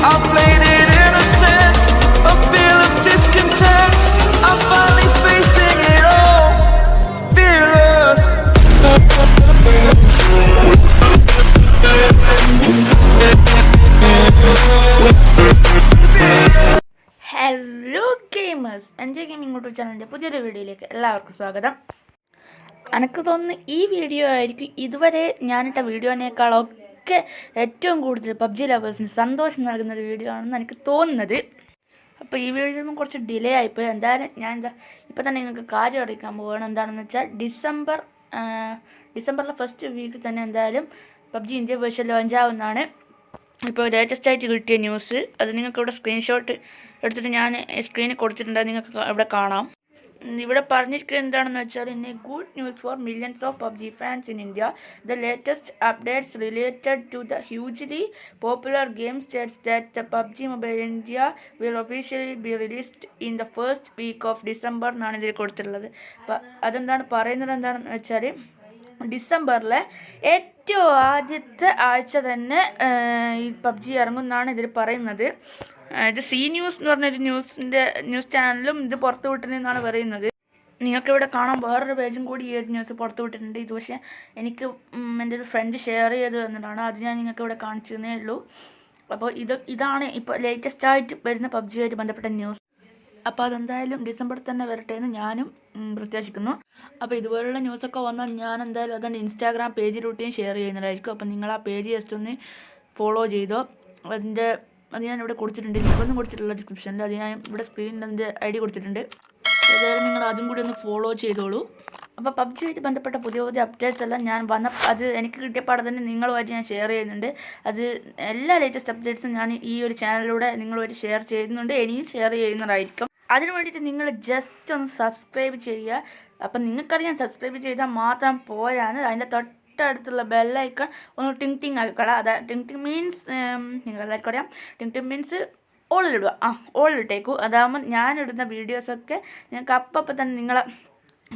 I played it innocent, a feel of discontent. I'm finally facing it all, fearless. Hello gamers, enjoy gaming YouTube ചാനലിൻ്റെ പുതിയൊരു വീഡിയോയിലേക്ക് എല്ലാവർക്കും സ്വാഗതം. എനിക്ക് തോന്നുന്നു ഈ വീഡിയോ ആയിരിക്കും ഇതുവരെ ഞാനിട്ട വീഡിയോനേക്കാളൊക്കെ ഏറ്റവും കൂടുതൽ പബ്ജി ലവേഴ്സിന് സന്തോഷം നൽകുന്നൊരു വീഡിയോ ആണെന്ന് എനിക്ക് തോന്നുന്നത്. അപ്പോൾ ഈ വീഡിയോ കുറച്ച് ഡിലേ ആയിപ്പോയി. എന്തായാലും ഞാൻ ഇപ്പോൾ തന്നെ നിങ്ങൾക്ക് കാര്യം അറിയിക്കാൻ പോവുകയാണ്. എന്താണെന്ന് വെച്ചാൽ ഡിസംബറിലെ ഫസ്റ്റ് വീക്ക് തന്നെ എന്തായാലും പബ്ജി ഇന്ത്യ വേർഷൻ ലോഞ്ച് ആവുന്നതാണ് ഇപ്പോൾ ലേറ്റസ്റ്റ് ആയിട്ട് കിട്ടിയ ന്യൂസ്. അത് നിങ്ങൾക്ക് ഇവിടെ സ്ക്രീൻഷോട്ട് എടുത്തിട്ട് ഞാൻ സ്ക്രീനിൽ കൊടുത്തിട്ടുണ്ട്, നിങ്ങൾക്ക് ഇവിടെ കാണാം. ഇവിടെ പറഞ്ഞിരിക്കുന്നത് എന്താണെന്ന് വെച്ചാൽ, in a good news for millions of PUBG fans in India, the latest updates related to the hugely popular game states that the PUBG mobile India will officially be released in the first week of December എന്നാണ് ഇതിൽ കൊടുത്തിട്ടുള്ളത്. അപ്പം അതെന്താണ് പറയുന്നത് എന്താണെന്ന് വെച്ചാൽ, ഡിസംബറിലെ ഏറ്റവും ആദ്യത്തെ ആഴ്ച തന്നെ ഈ പബ്ജി ഇറങ്ങുമെന്നാണ് ഇതിൽ പറയുന്നത്. ഇത് സി ന്യൂസ് എന്ന് പറഞ്ഞൊരു ന്യൂസ് ചാനലും ഇത് പുറത്തു വിട്ടിരുന്നാണ് പറയുന്നത്. നിങ്ങൾക്കിവിടെ കാണാൻ വേറൊരു പേജും കൂടി ഈ ഒരു ന്യൂസ് പുറത്തു വിട്ടിട്ടുണ്ട്. ഇത് പക്ഷേ എനിക്ക് എൻ്റെ ഒരു ഫ്രണ്ട് ഷെയർ ചെയ്ത് തന്നിട്ടാണ്, അത് ഞാൻ നിങ്ങൾക്ക് ഇവിടെ കാണിച്ചു തന്നേ ഉള്ളൂ. അപ്പോൾ ഇതാണ് ഇപ്പോൾ ലേറ്റസ്റ്റ് ആയിട്ട് വരുന്ന പബ്ജിയുമായിട്ട് ബന്ധപ്പെട്ട ന്യൂസ്. അപ്പോൾ അതെന്തായാലും ഡിസംബറിൽ തന്നെ വരട്ടെ എന്ന് ഞാനും പ്രത്യാശിക്കുന്നു. അപ്പോൾ ഇതുപോലുള്ള ന്യൂസൊക്കെ വന്നാൽ ഞാൻ എന്തായാലും അതെൻ്റെ ഇൻസ്റ്റാഗ്രാം പേജിലൂടെയും ഷെയർ ചെയ്യുന്നതായിരിക്കും. അപ്പോൾ നിങ്ങൾ ആ പേജ് ജസ്റ്റ് ഒന്ന് ഫോളോ ചെയ്തോ. അത് ഞാൻ ഇവിടെ കൊടുത്തിട്ടുണ്ട്, ലിങ്കൊന്നും കൊടുത്തിട്ടുള്ള ഡിസ്ക്രിപ്ഷനിൽ. അത് ഞാൻ ഇവിടെ സ്ക്രീനിൽ അതിൻ്റെ ID കൊടുത്തിട്ടുണ്ട്. ഏതായാലും നിങ്ങൾ അതും കൂടി ഒന്ന് ഫോളോ ചെയ്തോളൂ. അപ്പോൾ പബ്ജിയായിട്ട് ബന്ധപ്പെട്ട പുതിയ അപ്ഡേറ്റ്സ് എല്ലാം അത് എനിക്ക് കിട്ടിയ പാടെ തന്നെ നിങ്ങളുമായിട്ട് ഞാൻ ഷെയർ ചെയ്യുന്നുണ്ട്. അത് എല്ലാ ലേറ്റസ്റ്റ് അപ്ഡേറ്റ്സും ഞാൻ ഈ ഒരു ചാനലിലൂടെ നിങ്ങളുമായിട്ട് ഷെയർ ചെയ്യുന്നുണ്ട്, ഇനിയും ഷെയർ ചെയ്യുന്നതായിരിക്കും. അതിന് വേണ്ടിയിട്ട് നിങ്ങൾ ജസ്റ്റ് ഒന്ന് സബ്സ്ക്രൈബ് ചെയ്യുക. അപ്പം നിങ്ങൾക്കറിയാം, സബ്സ്ക്രൈബ് ചെയ്താൽ മാത്രം പോരാന്ന്. അതിൻ്റെ തൊട്ടടുത്തുള്ള ബെല്ലൈക്കൺ ഒന്ന് ടിങ് ടിങ് ആക്കിക്കളാം. അതായത് ടിങ് മീൻസ് നിങ്ങളെല്ലാവർക്കും അറിയാം, ടിങ് മീൻസ് ഓളിലിടുക. ഓളിലിട്ടേക്കു. അതാകുമ്പോൾ ഞാനിടുന്ന വീഡിയോസൊക്കെ നിങ്ങൾക്ക് അപ്പം തന്നെ നിങ്ങളെ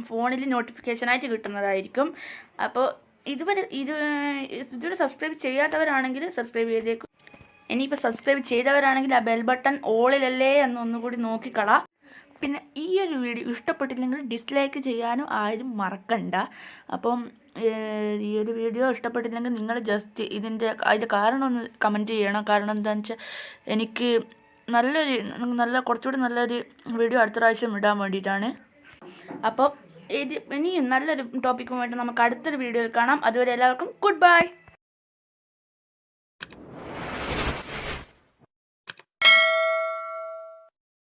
ഫോണിൽ നോട്ടിഫിക്കേഷനായിട്ട് കിട്ടുന്നതായിരിക്കും. അപ്പോൾ ഇതുവരെ സബ്സ്ക്രൈബ് ചെയ്യാത്തവരാണെങ്കിൽ സബ്സ്ക്രൈബ് ചെയ്തേക്കും. ഇനിയിപ്പോൾ സബ്സ്ക്രൈബ് ചെയ്തവരാണെങ്കിൽ ആ ബെൽ ബട്ടൺ ഓളിലല്ലേ എന്നൊന്നുകൂടി നോക്കിക്കളാം. പിന്നെ ഈ ഒരു വീഡിയോ ഇഷ്ടപ്പെട്ടില്ലെങ്കിൽ ഡിസ്ലൈക്ക് ചെയ്യാനും ആരും മറക്കണ്ട. അപ്പം ഈ ഒരു വീഡിയോ ഇഷ്ടപ്പെട്ടില്ലെങ്കിൽ നിങ്ങൾ ജസ്റ്റ് അതിൻ്റെ കാരണം ഒന്ന് കമൻറ്റ് ചെയ്യണം. കാരണം എന്താണെന്ന് വെച്ചാൽ എനിക്ക് കുറച്ചുകൂടി നല്ലൊരു വീഡിയോ അടുത്ത പ്രാവശ്യം ഇടാൻ വേണ്ടിയിട്ടാണ്. അപ്പോൾ ഇനിയും നല്ലൊരു ടോപ്പിക്കുമായിട്ട് നമുക്ക് അടുത്തൊരു വീഡിയോയിൽ കാണാം. അതുവരെ എല്ലാവർക്കും ഗുഡ് ബൈ.